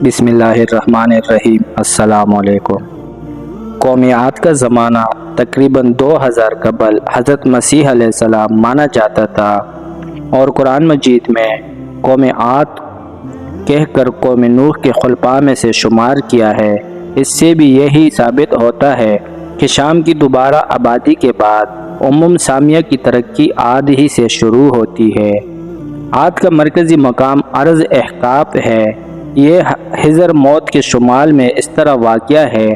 بسم اللہ الرحمن الرحیم۔ السلام علیکم۔ قوم عاد کا زمانہ تقریباً 2000 قبل حضرت مسیح علیہ السلام مانا جاتا تھا، اور قرآن مجید میں قوم عاد کہہ کر قوم نوح کے خلفاء میں سے شمار کیا ہے۔ اس سے بھی یہی ثابت ہوتا ہے کہ شام کی دوبارہ آبادی کے بعد سامیہ کی ترقی عاد ہی سے شروع ہوتی ہے۔ عاد کا مرکزی مقام ارض احقاف ہے۔ یہ حضر موت کے شمال میں اس طرح واقع ہے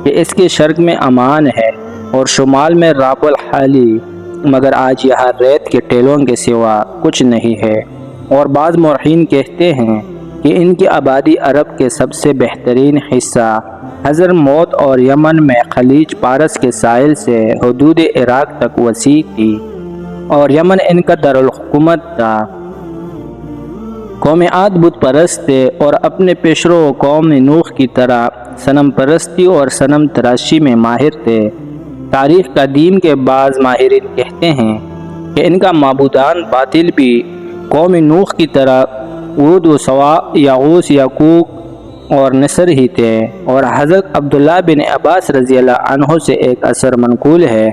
کہ اس کے شرق میں عمان ہے اور شمال میں راب الحالی، مگر آج یہاں ریت کے ٹیلوں کے سوا کچھ نہیں ہے، اور بعض مورخین کہتے ہیں کہ ان کی آبادی عرب کے سب سے بہترین حصہ حضر موت اور یمن میں خلیج پارس کے ساحل سے حدود عراق تک وسیع تھی، اور یمن ان کا دارالحکومت تھا۔ قوم عاد بت پرست تھے اور اپنے پیشرو قوم نوح کی طرح صنم پرستی اور صنم تراشی میں ماہر تھے۔ تاریخ قدیم کے بعض ماہرین کہتے ہیں کہ ان کا معبودان باطل بھی قوم نوح کی طرح ود و سوا، یغوث، یعوق اور نصر ہی تھے، اور حضرت عبداللہ بن عباس رضی اللہ عنہ سے ایک اثر منقول ہے۔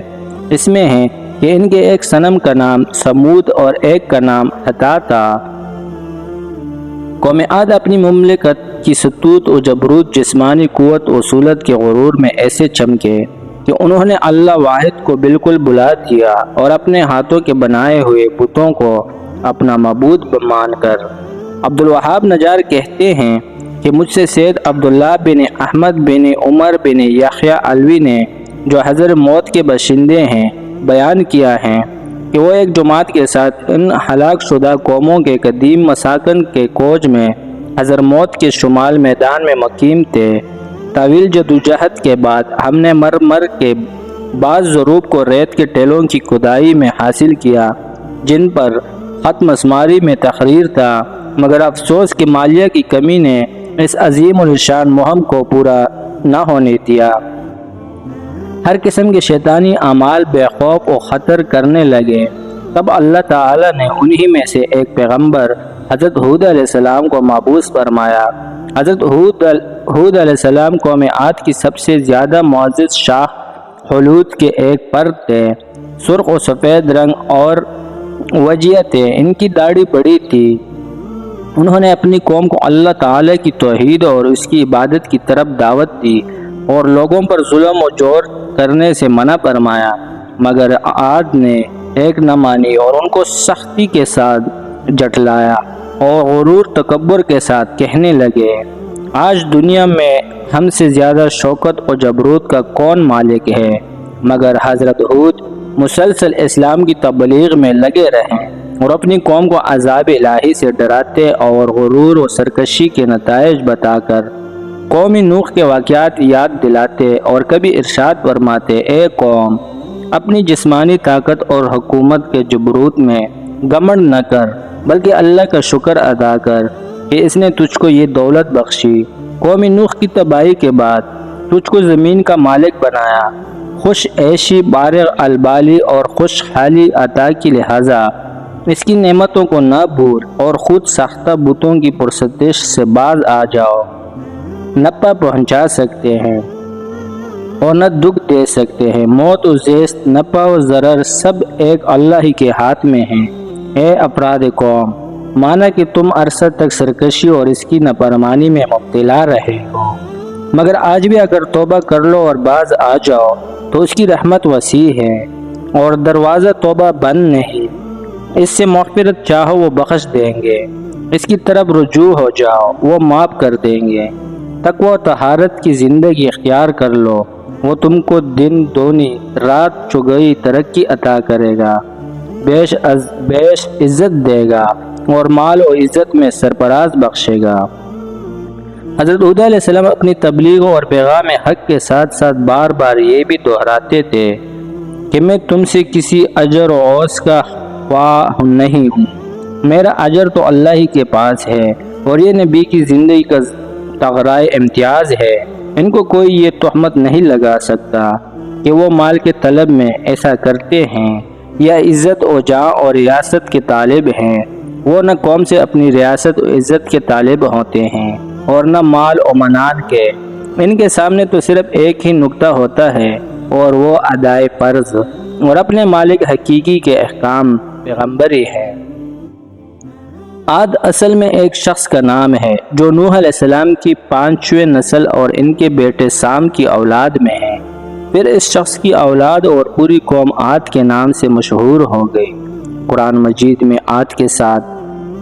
اس میں ہے کہ ان کے ایک صنم کا نام سمود اور ایک کا نام حتا تھا۔ قوم عاد اپنی مملکت کی سطوت و جبروت، جسمانی قوت و سہولت کے غرور میں ایسے چمکے کہ انہوں نے اللہ واحد کو بالکل بھلا دیا اور اپنے ہاتھوں کے بنائے ہوئے بتوں کو اپنا معبود مان کر۔ عبدالوہاب نجار کہتے ہیں کہ مجھ سے سید عبداللہ بن احمد بن عمر بن یحییٰ علوی نے، جو حضر موت کے باشندے ہیں، بیان کیا ہے کہ وہ ایک جماعت کے ساتھ ان ہلاک شدہ قوموں کے قدیم مساکن کے کوچ میں حضر موت کے شمال میدان میں مقیم تھے۔ طویل جدوجہد کے بعد ہم نے مرمر کے بعض ضروب کو ریت کے ٹیلوں کی کھدائی میں حاصل کیا، جن پر خط مسماری میں تحریر تھا، مگر افسوس کہ مالیہ کی کمی نے اس عظیم الشان مہم کو پورا نہ ہونے دیا۔ ہر قسم کے شیطانی اعمال بے خوف و خطر کرنے لگے۔ تب اللہ تعالی نے انہی میں سے ایک پیغمبر حضرت ہود علیہ السلام کو مبعوث فرمایا۔ حضرت ہود علیہ السلام قوم عاد کی سب سے زیادہ معزز شاخ خلود کے ایک پر تھے۔ سرخ و سفید رنگ اور وجیہ تھے، ان کی داڑھی بڑی تھی۔ انہوں نے اپنی قوم کو اللہ تعالی کی توحید اور اس کی عبادت کی طرف دعوت دی اور لوگوں پر ظلم و جور کرنے سے منع فرمایا، مگر عاد نے ایک نہ مانی اور ان کو سختی کے ساتھ جھٹلایا اور غرور تکبر کے ساتھ کہنے لگے، آج دنیا میں ہم سے زیادہ شوکت و جبروت کا کون مالک ہے؟ مگر حضرت ہود مسلسل اسلام کی تبلیغ میں لگے رہے اور اپنی قوم کو عذاب الہی سے ڈراتے اور غرور و سرکشی کے نتائج بتا کر قومی نوح کے واقعات یاد دلاتے اور کبھی ارشاد فرماتے، اے قوم، اپنی جسمانی طاقت اور حکومت کے جبروت میں گھمنڈ نہ کر، بلکہ اللہ کا شکر ادا کر کہ اس نے تجھ کو یہ دولت بخشی۔ قومی نوح کی تباہی کے بعد تجھ کو زمین کا مالک بنایا، خوش عیشی، بارغ البالی اور خوشحالی عطا کی لہذا اس کی نعمتوں کو نہ بھول اور خود ساختہ بتوں کی پرستش سے باز آ جاؤ۔ نفع پہنچا سکتے ہیں اور نہ دکھ دے سکتے ہیں، موت و زیست، نفع و ضرر سب ایک اللہ ہی کے ہاتھ میں ہیں۔ اے افراد قوم، مانا کہ تم عرصہ تک سرکشی اور اس کی نافرمانی میں مبتلا رہے ہو، مگر آج بھی اگر توبہ کر لو اور باز آ جاؤ تو اس کی رحمت وسیع ہے اور دروازہ توبہ بند نہیں۔ اس سے مغفرت چاہو وہ بخش دیں گے، اس کی طرف رجوع ہو جاؤ وہ معاف کر دیں گے۔ تقوی و طہارت کی زندگی اختیار کر لو، وہ تم کو دن دونی رات چوگئی ترقی عطا کرے گا، بیش عزت دے گا اور مال و عزت میں سرفراز بخشے گا۔ حضرت ہود علیہ السلام اپنی تبلیغ اور پیغام حق کے ساتھ ساتھ بار بار یہ بھی دہراتے تھے کہ میں تم سے کسی اجر و عوض کا خواہ نہیں ہوں، میرا اجر تو اللہ ہی کے پاس ہے اور یہ نبی کی زندگی کا تغرائے امتیاز ہے۔ ان کو کوئی یہ تہمت نہیں لگا سکتا کہ وہ مال کے طلب میں ایسا کرتے ہیں یا عزت و جاہ اور ریاست کے طالب ہیں۔ وہ نہ قوم سے اپنی ریاست و عزت کے طالب ہوتے ہیں اور نہ مال و منال کے۔ ان کے سامنے تو صرف ایک ہی نقطہ ہوتا ہے اور وہ ادائے فرض اور اپنے مالک حقیقی کے احکام پیغمبری ہے۔ عاد اصل میں ایک شخص کا نام ہے جو نوح علیہ السلام کی 5ویں نسل اور ان کے بیٹے سام کی اولاد میں ہے۔ پھر اس شخص کی اولاد اور پوری قوم عاد کے نام سے مشہور ہو گئی۔ قرآن مجید میں عاد کے ساتھ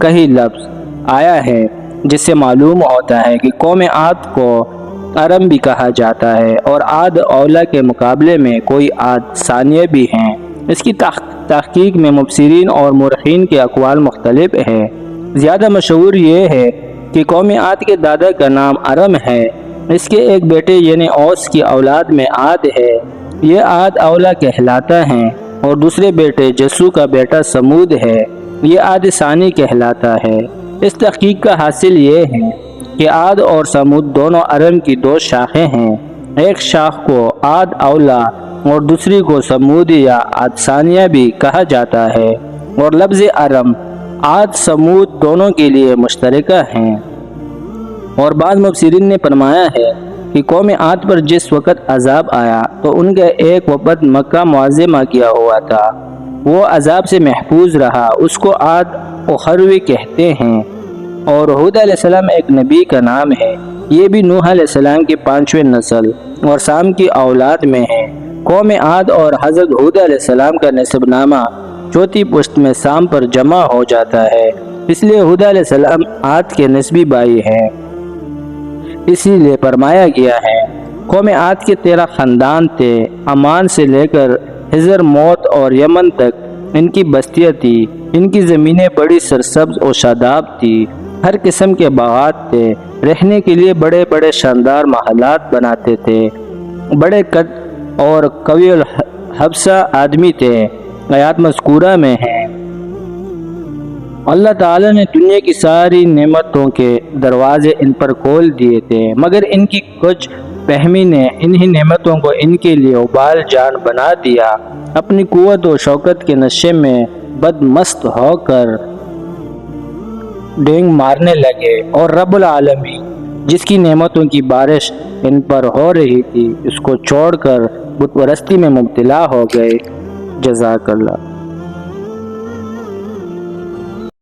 کئی لفظ آیا ہے جس سے معلوم ہوتا ہے کہ قوم عاد کو ارم بھی کہا جاتا ہے، اور عاد اولا کے مقابلے میں کوئی عاد ثانیہ بھی ہیں۔ اس کی تحقیق میں مفسرین اور مورخین کے اقوال مختلف ہیں۔ زیادہ مشہور یہ ہے کہ قوم عاد کے دادا کا نام ارم ہے، اس کے ایک بیٹے یعنی اوس کی اولاد میں عاد ہے، یہ عاد اولا کہلاتا ہے، اور دوسرے بیٹے جسو کا بیٹا سمود ہے، یہ عاد ثانی کہلاتا ہے۔ اس تحقیق کا حاصل یہ ہے کہ عاد اور سمود دونوں ارم کی 2 شاخیں ہیں، ایک شاخ کو عاد اولا اور دوسری کو سمود یا عاد ثانیہ بھی کہا جاتا ہے، اور لفظ ارم عاد سمود دونوں کے لیے مشترکہ ہیں۔ اور بعض مفسرین نے فرمایا ہے کہ قوم عاد پر جس وقت عذاب آیا تو ان کا ایک وفد مکہ معظمہ کیا ہوا تھا، وہ عذاب سے محفوظ رہا، اس کو عاد اخروی کہتے ہیں۔ اور ہود علیہ السلام ایک نبی کا نام ہے، یہ بھی نوح علیہ السلام کی 5ویں نسل اور سام کی اولاد میں ہے۔ قوم عاد اور حضرت ہود علیہ السلام کا نسب نامہ چوتھی پشت میں سام پر جمع ہو جاتا ہے، اس لیے ہود علیہ السلام عاد کے نسبی بھائی ہیں۔ اسی لیے فرمایا گیا ہے قوم عاد کے 13 خاندان تھے، امان سے لے کر حضر موت اور یمن تک ان کی بستیاں تھی، ان کی زمینیں بڑی سرسبز و شاداب تھی، ہر قسم کے باغات تھے، رہنے کے لیے بڑے بڑے شاندار محلات بناتے تھے، بڑے قد اور قوی الحبشہ آدمی تھے، آیات مذکورہ میں ہیں۔ اللہ تعالیٰ نے دنیا کی ساری نعمتوں کے دروازے ان پر کھول دیے تھے، مگر ان کی کچھ فہمی نے انہی نعمتوں کو ان کے لیے وبال جان بنا دیا، اپنی قوت و شوکت کے نشے میں بدمست ہو کر ڈینگ مارنے لگے، اور رب العالمین جس کی نعمتوں کی بارش ان پر ہو رہی تھی اس کو چھوڑ کر بت پرستی میں مبتلا ہو گئے۔ جزاک اللہ۔